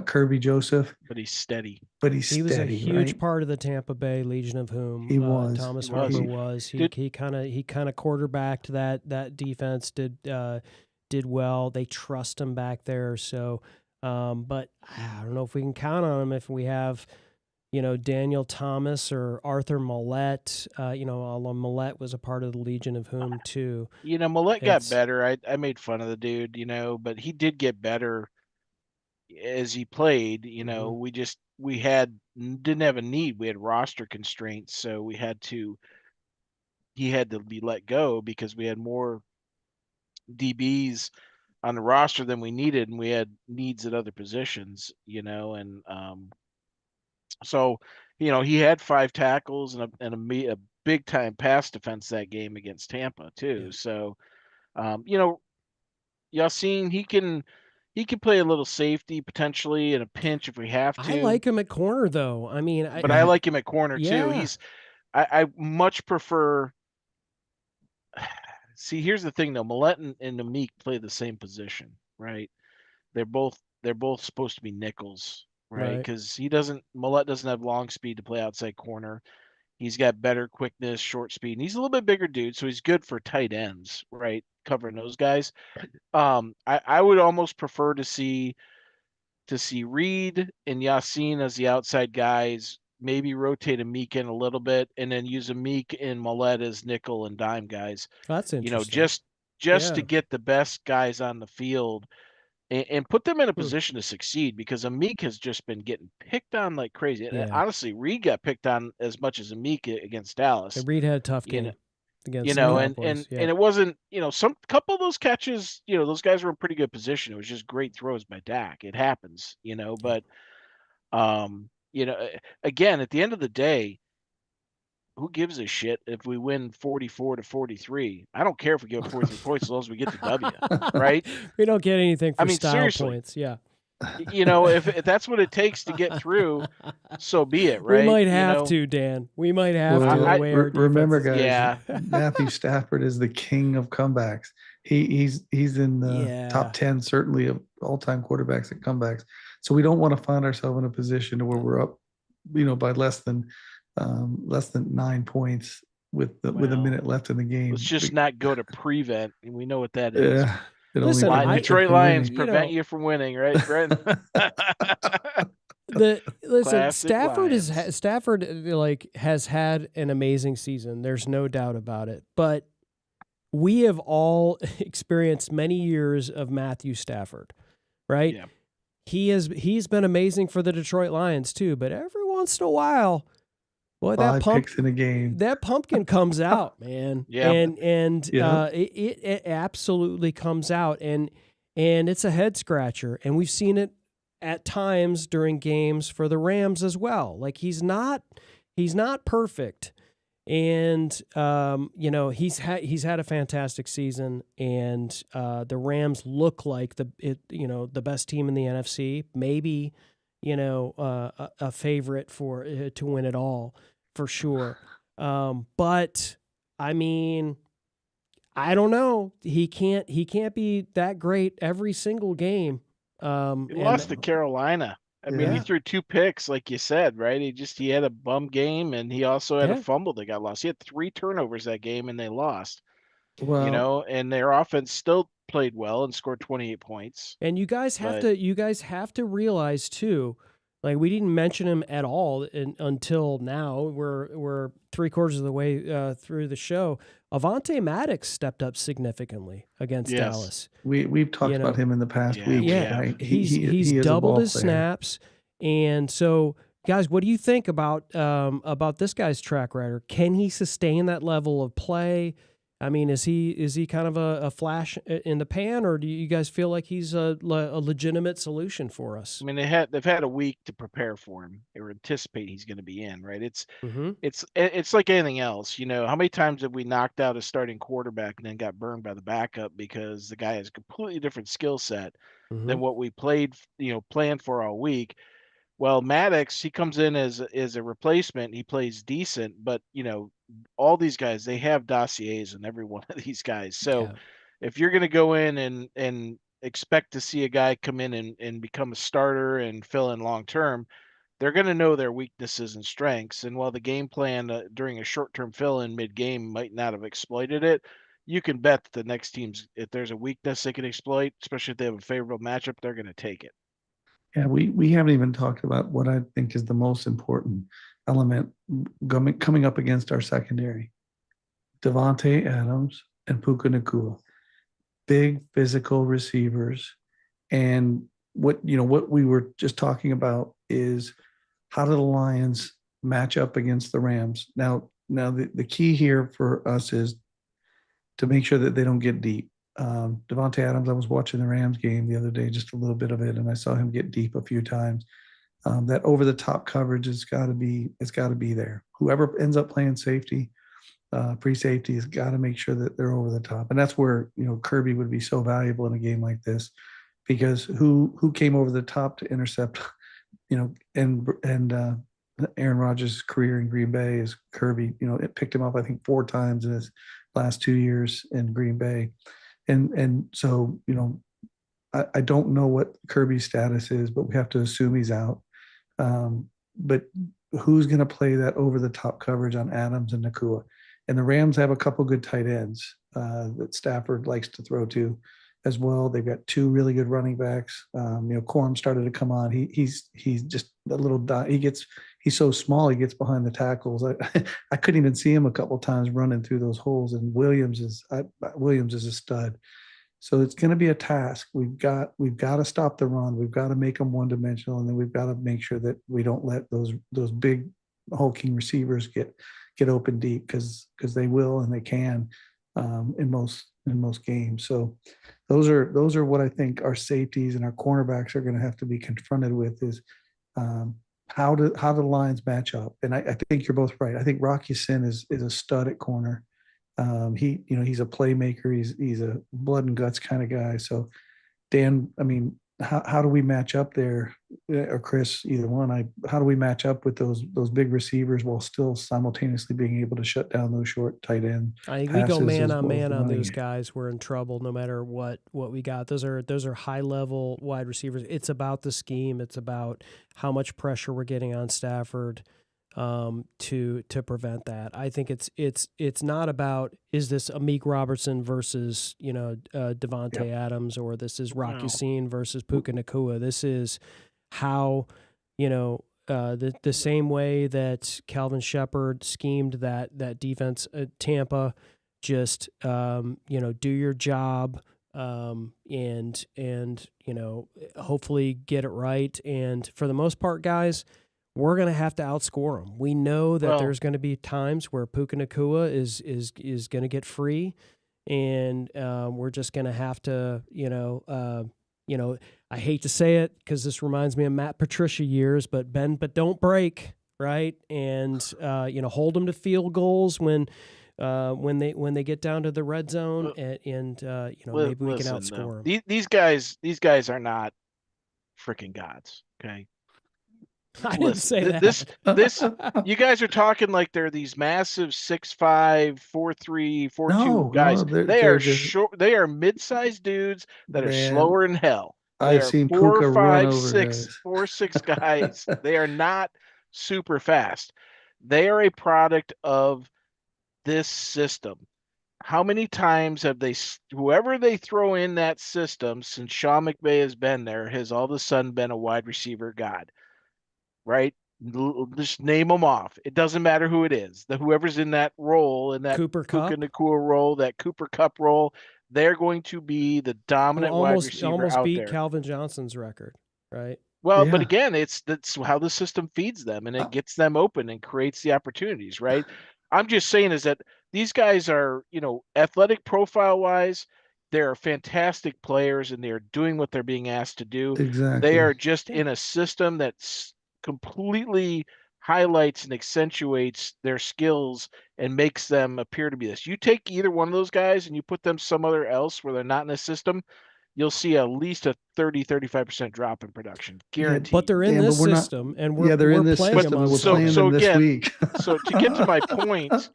Kirby Joseph. But he's steady. He was a huge part of the Tampa Bay Legion of Whom. He was. Thomas Harper was. He kind of quarterbacked that defense. Did well. They trust him back there. So, but I don't know if we can count on him if we have, Daniel Thomas or Arthur Millette. Although Millette was a part of the Legion of Whom too. Millette got better. I made fun of the dude, but he did get better as he played. Mm-hmm. We didn't have a need. We had roster constraints, so he had to be let go because we had more DBs on the roster than we needed, and we had needs at other positions, so he had 5 tackles and a big time pass defense that game against Tampa too. Yeah. So, Yassine, he can play a little safety potentially in a pinch if we have to. I like him at corner though. I mean, I like him at corner too. I much prefer. See, here's the thing though. Millette and Namik play the same position, right? They're both supposed to be nickels, right? Because Millette doesn't have long speed to play outside corner. He's got better quickness, short speed, and he's a little bit bigger dude, so he's good for tight ends, right? Covering those guys. I would almost prefer to see Reed and Yassine as the outside guys, maybe rotate a Meek in a little bit, and then use a Meek and Millette as nickel and dime guys. That's interesting. Just to get the best guys on the field and put them in a position to succeed, because Amik has just been getting picked on like crazy. And honestly, Reed got picked on as much as Amik against Dallas. And Reed had a tough game against and it wasn't, some couple of those catches, those guys were in pretty good position. It was just great throws by Dak. It happens, but again, at the end of the day, who gives a shit if we win 44-43? I don't care if we get 43 points as long as we get the W, right? We don't get anything for style points. Yeah. If that's what it takes to get through, so be it, right? We might have to, Dan. We might have to. Remember, guys, Matthew Stafford is the king of comebacks. He's in the top 10, certainly, of all-time quarterbacks at comebacks. So we don't want to find ourselves in a position to where we're up, by less than 9 points with a minute left in the game. Let's just not go to prevent. We know what that is. Yeah. Listen, Detroit Lions prevent you from winning, right, Brent? Stafford has had an amazing season. There's no doubt about it. But we have all experienced many years of Matthew Stafford, right? Yeah. He's been amazing for the Detroit Lions too, but every once in a while, boy, Five picks in a game. that pumpkin comes out, man. Yeah. And Yeah. It absolutely comes out, and it's a head scratcher, and we've seen it at times during games for the Rams as well. Like he's not perfect. And he's had a fantastic season, and the Rams look like the best team in the NFC, maybe a favorite for to win it all for sure. But I mean, I don't know. He can't be that great every single game. He lost to Carolina. I mean, he threw 2 picks, like you said, right? He had a bum game, and he also had a fumble that got lost. He had 3 turnovers that game, and they lost. Well, and their offense still played well and scored 28 points. And you guys have to realize too, like we didn't mention him at all until now. We're 3/4 of the way through the show. Avonte Maddox stepped up significantly against Dallas. We've talked about him in the past week. Yeah, right? He's doubled his snaps, and so guys, what do you think about this guy's track record? Can he sustain that level of play? I mean, is he kind of a flash in the pan, or do you guys feel like he's a legitimate solution for us? I mean, they've had a week to prepare for him or anticipate he's going to be in, right? It's like anything else. How many times have we knocked out a starting quarterback and then got burned by the backup because the guy has a completely different skill set than what we planned for all week? Well, Maddox, he comes in as a replacement. He plays decent, but all these guys, they have dossiers on every one of these guys. So if you're going to go in and expect to see a guy come in and become a starter and fill in long term, they're going to know their weaknesses and strengths. And while the game plan during a short-term fill-in mid-game might not have exploited it, you can bet that the next team's, if there's a weakness they can exploit, especially if they have a favorable matchup, they're going to take it. Yeah, we haven't even talked about what I think is the most important element coming up against our secondary. Devontae Adams and Puka Nacua, big physical receivers. And what we were just talking about is how do the Lions match up against the Rams? Now the key here for us is to make sure that they don't get deep. Devontae Adams, I was watching the Rams game the other day, just a little bit of it, and I saw him get deep a few times. That over the top coverage has got to be there. Whoever ends up playing safety, free safety, has got to make sure that they're over the top, and that's where Kirby would be so valuable in a game like this, because who came over the top to intercept, and Aaron Rodgers' career in Green Bay is Kirby. It picked him up I think 4 times in his last 2 years in Green Bay. And so, I don't know what Kirby's status is, but we have to assume he's out. But who's going to play that over-the-top coverage on Adams and Nacua? And the Rams have a couple good tight ends that Stafford likes to throw to as well. They've got 2 really good running backs. Corum started to come on. He's just a little he's so small, he gets behind the tackles. I couldn't even see him a couple of times running through those holes. And Williams is a stud. So it's going to be a task. We've got to stop the run. We've got to make them one-dimensional, and then we've got to make sure that we don't let those big hulking receivers get open deep, because they will and they can in most games. So those are what I think our safeties and our cornerbacks are going to have to be confronted with, is how do the Lions match up. And I think you're both right. I think Rocky Sin is a stud at corner. He's a playmaker. He's a blood and guts kind of guy. So Dan, I mean, how do we match up there, or Chris, either one? How do we match up with those big receivers while still simultaneously being able to shut down those short tight end? I think we go man on man on those guys. We're in trouble no matter what we got. Those are high level wide receivers. It's about the scheme. It's about how much pressure we're getting on Stafford to prevent that. I think it's not about, is this Amik Robertson versus Devontae Adams, or this is Rocky Sin versus Puka Nacua. This is how the same way that Calvin Shepard schemed that defense at Tampa just do your job, and hopefully get it right. And for the most part, guys, we're going to have to outscore them. We know that there's going to be times where Puka Nacua is going to get free, and we're just going to have to, I hate to say it because this reminds me of Matt Patricia years, but don't break, right? And hold them to field goals when they get down to the red zone, and maybe we can outscore them. These guys are not freaking gods, okay? I didn't say that. This you guys are talking like they're these massive 6'5", 4'3", 4'2" guys. They're short. They are mid-sized dudes that are slower than hell. I've seen Puka run over guys. 4'6" guys. They are not super fast. They are a product of this system. How many times have whoever they throw in that system since Sean McVay has been there has all of a sudden been a wide receiver god? Right? Just name them off. It doesn't matter who it is. Whoever's in that role, in that Cooper Puka Nacua role, that Cooper Kupp role, they're going to be the dominant wide receiver almost out beat there. Calvin Johnson's record, right? Well, but again, that's how the system feeds them, and it gets them open and creates the opportunities, right? I'm just saying is that these guys are, athletic profile wise, they're fantastic players, and they're doing what they're being asked to do. Exactly. They are just in a system that's completely highlights and accentuates their skills and makes them appear to be this. You take either one of those guys and you put them somewhere else where they're not in a system, you'll see at least a 30-35% drop in production, guaranteed. But they're in this system, and we're in this playing system. them. So again, week. So to get to my point,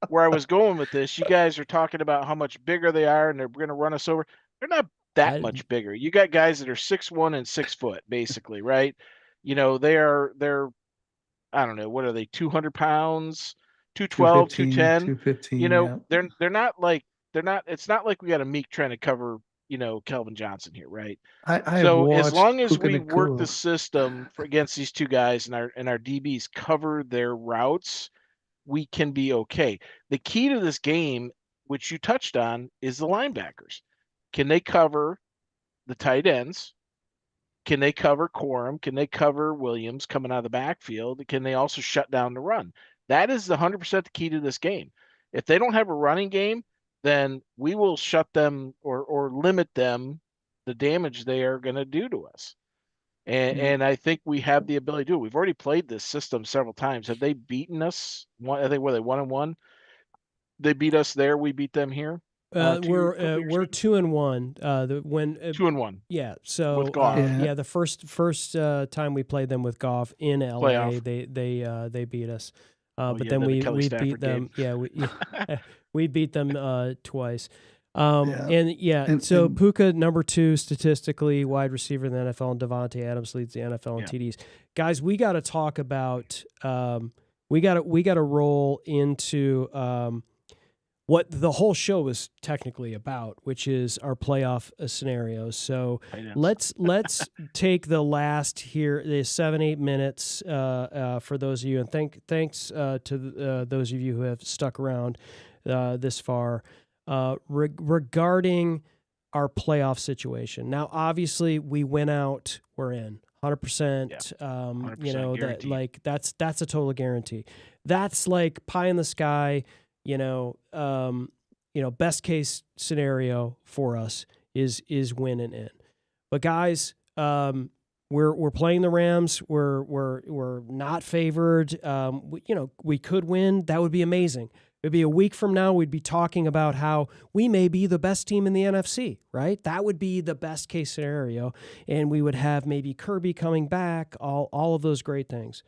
where I was going with this, you guys are talking about how much bigger they are, and they're going to run us over. They're not that much bigger. You got guys that are 6'1" and 6 foot, basically, right? They're I don't know, what are they, 200 pounds, 212, 210? 215. They're not like it's not like we got a Meek trying to cover, Calvin Johnson here, right? So as long as we work the system against these two guys and our DBs cover their routes, we can be okay. The key to this game, which you touched on, is the linebackers. Can they cover the tight ends? Can they cover Corum? Can they cover Williams coming out of the backfield? Can they also shut down the run? That is 100% the key to this game. If they don't have a running game, then we will shut them or limit them the damage they are going to do to us. And I think we have the ability to do it. We've already played this system several times. Have they beaten us? I think, were they 1-1? They beat us there. We beat them here. We're 2-1. 2-1. Yeah. So with Goff. The first time we played them with Goff in LA, playoff. they beat us. But then we beat them. Game. We beat them twice. So Puka, number 2 statistically, wide receiver in the NFL, and Devontae Adams leads the NFL in TDs. Guys, we got to talk about. We got to roll into. What the whole show is technically about, which is our playoff scenarios. So let's take the last here, the 7-8 minutes for those of you, and thanks to those of you who have stuck around this far regarding our playoff situation. Now, obviously, we went out, we're in 100%. 100% that's a total guarantee. That's like pie in the sky. Best case scenario for us is winning in. But guys, we're playing the Rams. We're not favored. We could win. That would be amazing. It'd be a week from now. We'd be talking about how we may be the best team in the NFC, right? That would be the best case scenario, and we would have maybe Kirby coming back. All of those great things,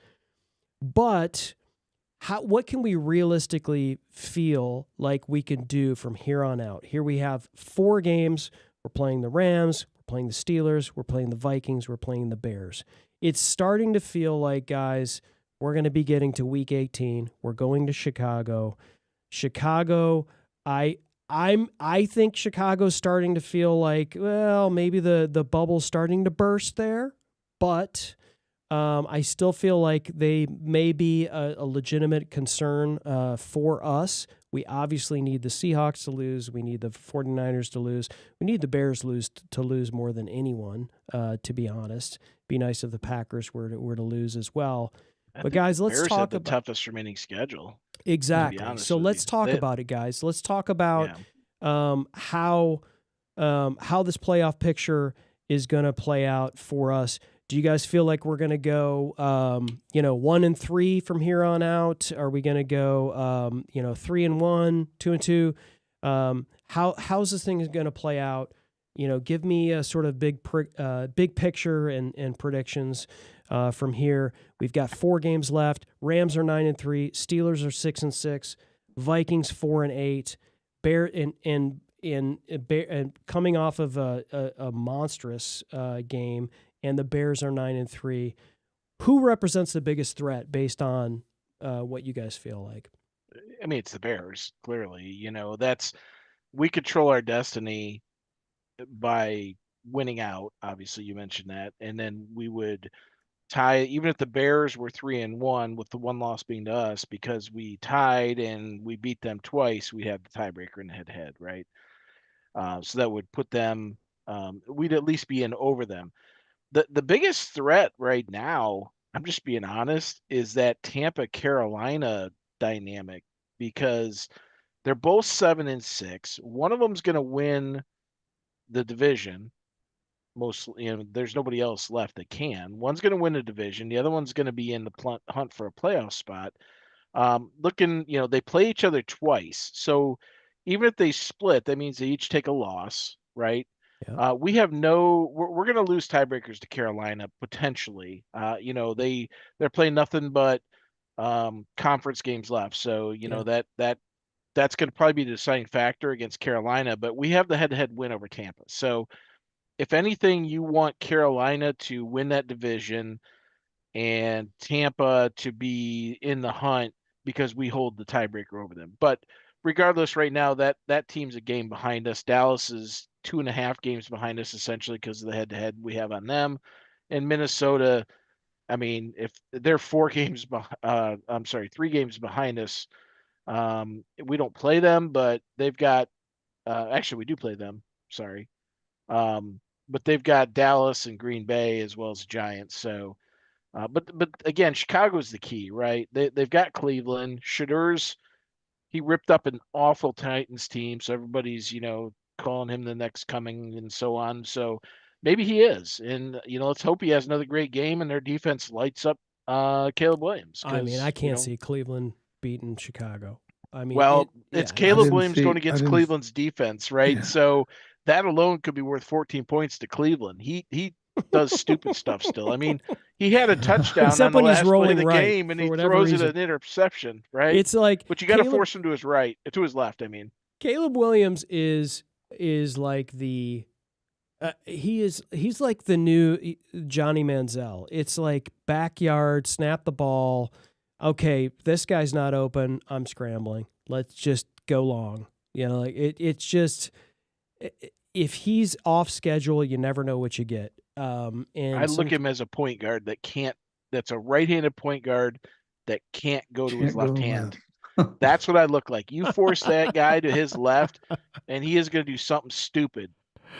but. What can we realistically feel like we can do from here on out? Here we have 4 games. We're playing the Rams, we're playing the Steelers, we're playing the Vikings, we're playing the Bears. It's starting to feel like, guys, we're going to be getting to week 18. We're going to Chicago. I think Chicago's starting to feel like, well, maybe the bubble's starting to burst there, but I still feel like they may be a legitimate concern for us We obviously need the Seahawks to lose. We need the 49ers to lose. We need the Bears to lose more than anyone, to be honest. Be nice if the Packers were to lose as well. But guys, let's Bears talk have about the toughest remaining schedule. exactly. So let's talk about it, guys. Let's talk about how this playoff picture is going to play out for us. Do you guys feel like we're going to go, 1-3 from here on out? Are we going to go, 3-1, 2-2? How's this thing going to play out? Give me a sort of big picture and predictions from here. We've got 4 games left. Rams are 9-3. Steelers are 6-6. Vikings 4-8. Bear and coming off of a monstrous game. And the Bears are 9-3. Who represents the biggest threat based on what you guys feel like? I mean, it's the Bears, clearly. We control our destiny by winning out. Obviously, you mentioned that. And then we would tie, even if the Bears were 3-1, with the one loss being to us, because we tied and we beat them twice, we'd have the tiebreaker in the head-to-head, right? So that would put them, we'd at least be in over them. The biggest threat right now, I'm just being honest, is that Tampa-Carolina dynamic, because they're both 7-6. One of them's going to win the division. There's nobody else left that can. One's going to win a division. The other one's going to be in the hunt for a playoff spot. They play each other twice. So even if they split, that means they each take a loss, right? Yeah. We're going to lose tiebreakers to Carolina potentially. They're playing nothing but conference games left. So, that's going to probably be the deciding factor against Carolina, but we have the head-to-head win over Tampa. So if anything, you want Carolina to win that division and Tampa to be in the hunt because we hold the tiebreaker over them. But regardless, right now, that team's a game behind us. Dallas is 2.5 games behind us, essentially, because of the head-to-head we have on them. And Minnesota, I mean, if they're 3 games behind us, we don't play them, but they've got, actually, we do play them. Sorry. But they've got Dallas and Green Bay as well as the Giants. So, but again, Chicago's the key, right? They've got Cleveland. Shadur's, he ripped up an awful Titans team, so everybody's, calling him the next coming and so on. So maybe he is. And, let's hope he has another great game and their defense lights up Caleb Williams. I mean, I can't see Cleveland beating Chicago. I mean, it's Caleb Williams going against Cleveland's defense, right? Yeah. So that alone could be worth 14 points to Cleveland. He does stupid stuff still. I mean, he had a touchdown except on the when he's last play rolling of the right, game, and he for whatever throws reason. it an interception, right? It's like, but you got to force him to his left. Williams is like the he's like the new Johnny Manziel. It's like backyard, snap the ball. Okay, this guy's not open. I'm scrambling. Let's just go long. It's just, if he's off schedule, you never know what you get. And I look at him as a point guard that's a right-handed point guard that can't go to his left hand. That's what I look like. You force that guy to his left, and he is going to do something stupid.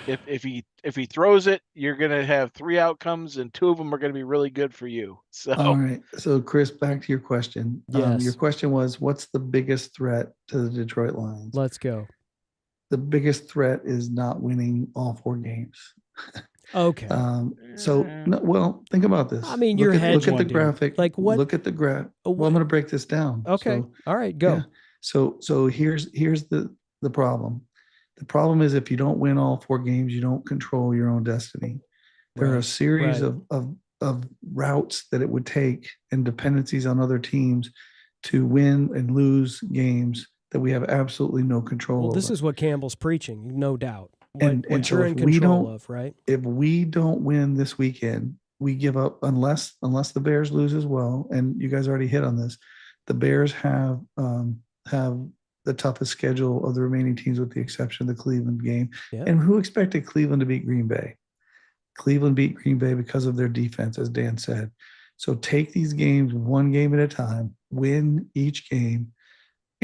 If he throws it, you're going to have 3 outcomes, and 2 of them are going to be really good for you. So all right. So Chris, back to your question. Yes. Your question was, what's the biggest threat to the Detroit Lions? Let's go. The biggest threat is not winning all 4 games. Okay. Think about this. I mean, look at the graphic. Like what? Look at the graph. Well, I'm going to break this down. Okay. All right. Go. Yeah. So here's the problem. The problem is, if you don't win all 4 games, you don't control your own destiny. There are a series of routes that it would take and dependencies on other teams to win and lose games that we have absolutely no control over. This is what Campbell's preaching, no doubt. And you're in control of, right? If we don't win this weekend, we give up, unless the Bears lose as well. And you guys already hit on this. The Bears have the toughest schedule of the remaining teams, with the exception of the Cleveland game. Yeah. And who expected Cleveland to beat Green Bay? Cleveland beat Green Bay because of their defense, as Dan said. So take these games 1 game at a time, win each game,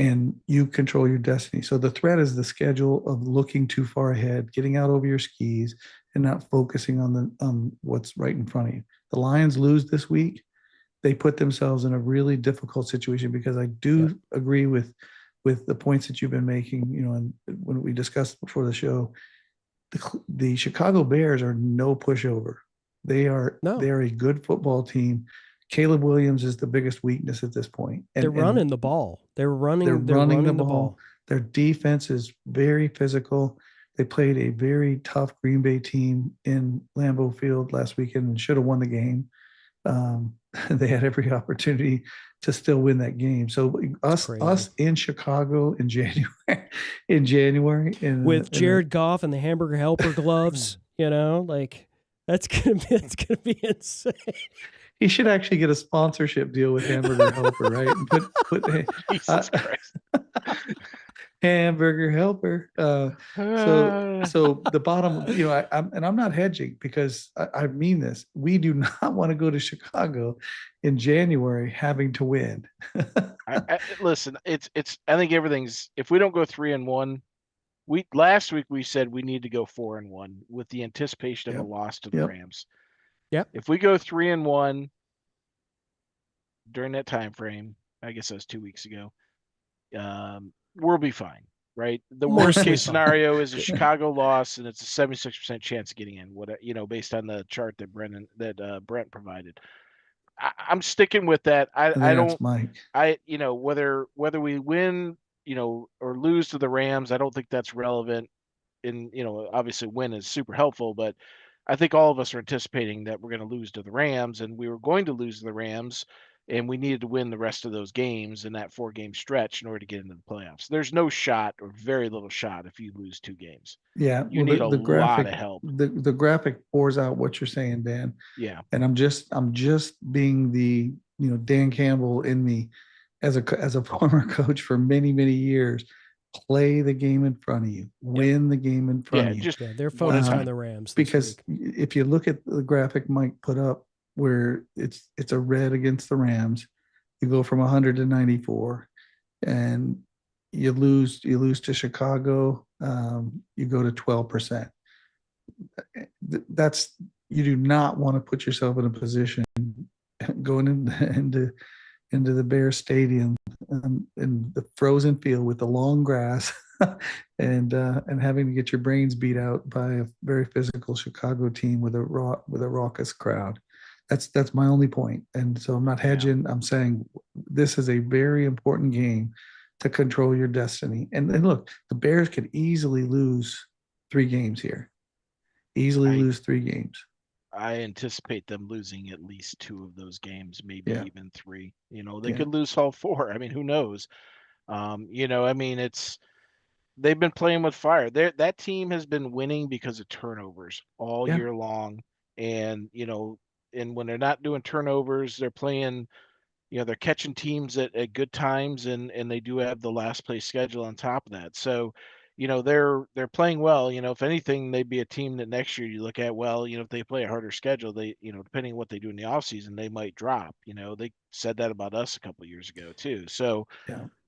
and you control your destiny. So the threat is the schedule of looking too far ahead, getting out over your skis, and not focusing on what's right in front of you. The Lions lose this week. They put themselves in a really difficult situation, because I do agree with the points that you've been making, and when we discussed before the show, the Chicago Bears are no pushover. They are a good football team. Caleb Williams is the biggest weakness at this point. They're running the ball. They're running the ball. Their defense is very physical. They played a very tough Green Bay team in Lambeau Field last weekend and should have won the game. They had every opportunity to still win that game. So us in Chicago in January, with Jared Goff and the hamburger helper gloves, that's gonna be insane. He should actually get a sponsorship deal with Hamburger Helper, right? And put Jesus Christ. Hamburger Helper. So the bottom, I'm not hedging, because I mean this. We do not want to go to Chicago in January having to win. Listen, I think everything's, if we don't go 3-1, last week we said we need to go 4-1 with the anticipation of a loss to the Rams. Yep. If we go 3-1 during that time frame, I guess that was 2 weeks ago, we'll be fine, right? The worst case scenario is a Chicago loss, and it's a 76% chance of getting in. Based on the chart that Brent provided. I'm sticking with that. Whether we win, or lose to the Rams, I don't think that's relevant. Obviously win is super helpful, but I think all of us are anticipating that we're going to lose to the Rams, and we were going to lose to the Rams, and we needed to win the rest of those games in that 4-game stretch in order to get into the playoffs. There's no shot, or very little shot, if you lose 2 games. Yeah, you need a graphic, lot of help. The graphic pours out what you're saying, Dan. Yeah, and I'm just being the Dan Campbell in me, as a former coach for many years. Play the game in front of you. Win the game in front of you. They're focused on the Rams because if you look at the graphic Mike put up, where it's a red against the Rams, you go from 100 to 94, and you lose to Chicago. You go to 12%. You do not want to put yourself in a position going into the Bears Stadium, in the frozen field with the long grass, and having to get your brains beat out by a very physical Chicago team with a raucous crowd. That's my only point. And so I'm not hedging. I'm saying this is a very important game to control your destiny. And look, the Bears could easily lose 3 games here. Lose 3 games. I anticipate them losing at least 2 of those games, maybe even 3. They could lose all 4. I mean, who knows? They've been playing with fire. That team has been winning because of turnovers all year long. And, and when they're not doing turnovers, they're playing, they're catching teams at good times, and they do have the last place schedule on top of that. So, they're playing well. If anything, they'd be a team that next year you look at, well, if they play a harder schedule, they, depending on what they do in the offseason, they might drop. They said that about us a couple of years ago too. So,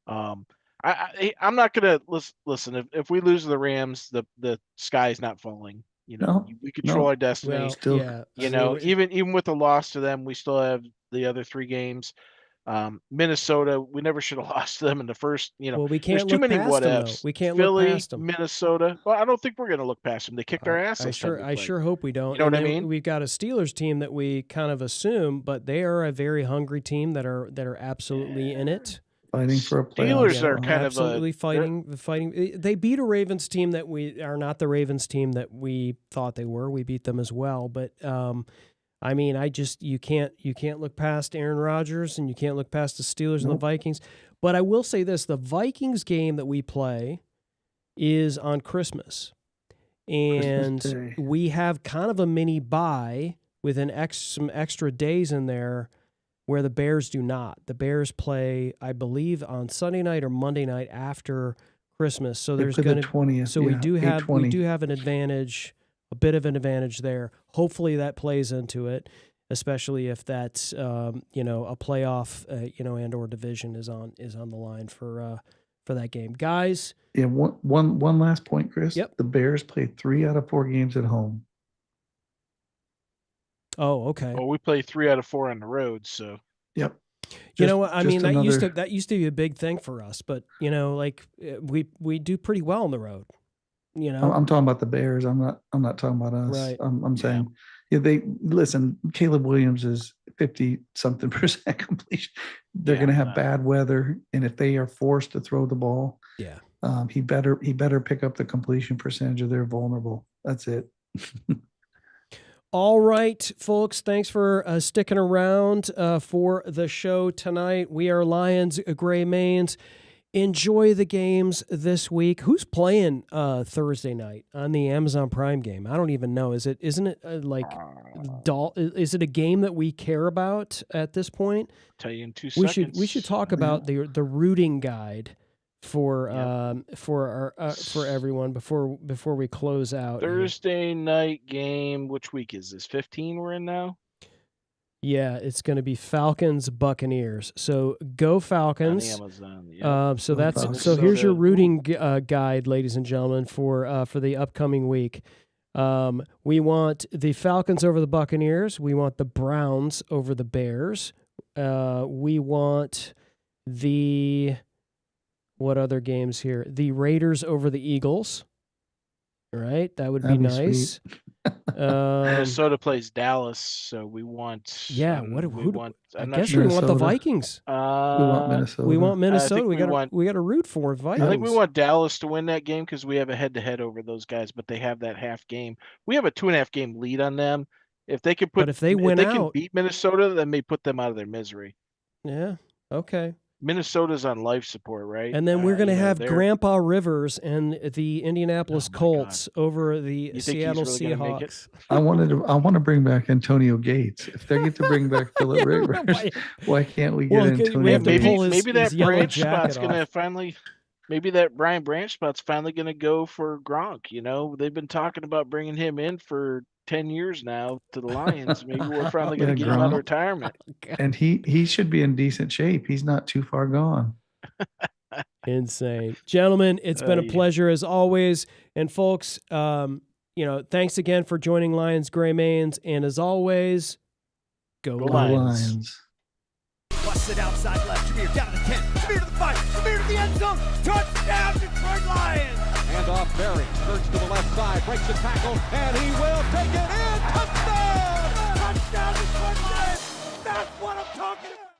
I'm not going to listen. If we lose to the Rams, the sky's not falling. We control our destiny. Well, even with the loss to them, we still have the other 3 games. Minnesota, we never should have lost to them in the first. Well, we can't there's too look many past what them, ifs. though. We can't Philly, look past them. Minnesota. Well, I don't think we're going to look past them. They kicked our ass. I sure hope we don't. You know what I mean? We've got a Steelers team that we kind of assume, but they are a very hungry team that are absolutely in it. Fighting for a playoff. Steelers are kind absolutely fighting. They beat a Ravens team that we are not the Ravens team that we thought they were. We beat them as well, but I mean, you can't look past Aaron Rodgers, and you can't look past the Steelers and the Vikings. But I will say this: the Vikings game that we play is on Christmas, and we have kind of a mini bye with some extra days in there, where the Bears do not. The Bears play, I believe, on Sunday night or Monday night after Christmas. So there's going to 20th. So we do have an advantage, a bit of an advantage there. Hopefully that plays into it, especially if that's a playoff and or division is on the line for for that game. Guys. Yeah, one last point, Chris. Yep. The Bears played 3 out of 4 games at home. Oh, okay. Well, we play 3 out of 4 on the road, so. Yep. You know what? I mean, that used another- to be a big thing for us, but you know, like we do pretty well on the road. You know, I'm talking about the Bears. I'm not talking about us. Right. I'm saying, they listen. Caleb Williams is 50-something% completion. They're going to have bad weather, and if they are forced to throw the ball, he better pick up the completion percentage, or they're vulnerable. That's it. All right, folks, thanks for sticking around for the show tonight. We are Lions Gray Mains. Enjoy the games this week. Who's playing Thursday night on the Amazon Prime game? I don't even know. Isn't it is it a game that we care about at this point? Tell you in 2 seconds. We should talk about the rooting guide for everyone before we close out. Thursday night game. Which week is this? 15 we're in now? Yeah, it's going to be Falcons Buccaneers. So go Falcons. On Amazon. So here's your rooting guide, ladies and gentlemen, for the upcoming week. We want the Falcons over the Buccaneers. We want the Browns over the Bears. We want what other games here? The Raiders over the Eagles. Right, that would be nice. Minnesota plays Dallas, so we want. Yeah, I'm I not guess sure. we want the Vikings. We want Minnesota. We want Minnesota. We got to root for Vikings. I think we want Dallas to win that game because we have a head-to-head over those guys, but they have that half game. We have a 2.5 game lead on them. If they can can beat Minnesota, then they put them out of their misery. Yeah. Okay. Minnesota's on life support, right? And then we're going to have Grandpa Rivers and the Indianapolis Colts over the Seattle Seahawks. I want to bring back Antonio Gates. If they get to bring back Phillip Rivers, why can't we get Antonio Gates? Maybe that Branch spot's going to finally. Maybe that Brian Branch spot's finally going to go for Gronk. You know, they've been talking about bringing him in for 10 years now to the Lions. Maybe we're finally going to get him out of retirement. And he should be in decent shape. He's not too far gone. Insane. Gentlemen, it's been a pleasure as always. And folks, thanks again for joining Lions Gray Mains. And as always, go Lions. Busted outside left. Jameer down to the 10. Jameer to the 5. Jameer to the end zone. Touchdown, Detroit Lions. Hand off Berry. Skirts to the left side. Breaks the tackle. And he will take it in. Touchdown. Touchdown, Detroit Lions. That's what I'm talking about.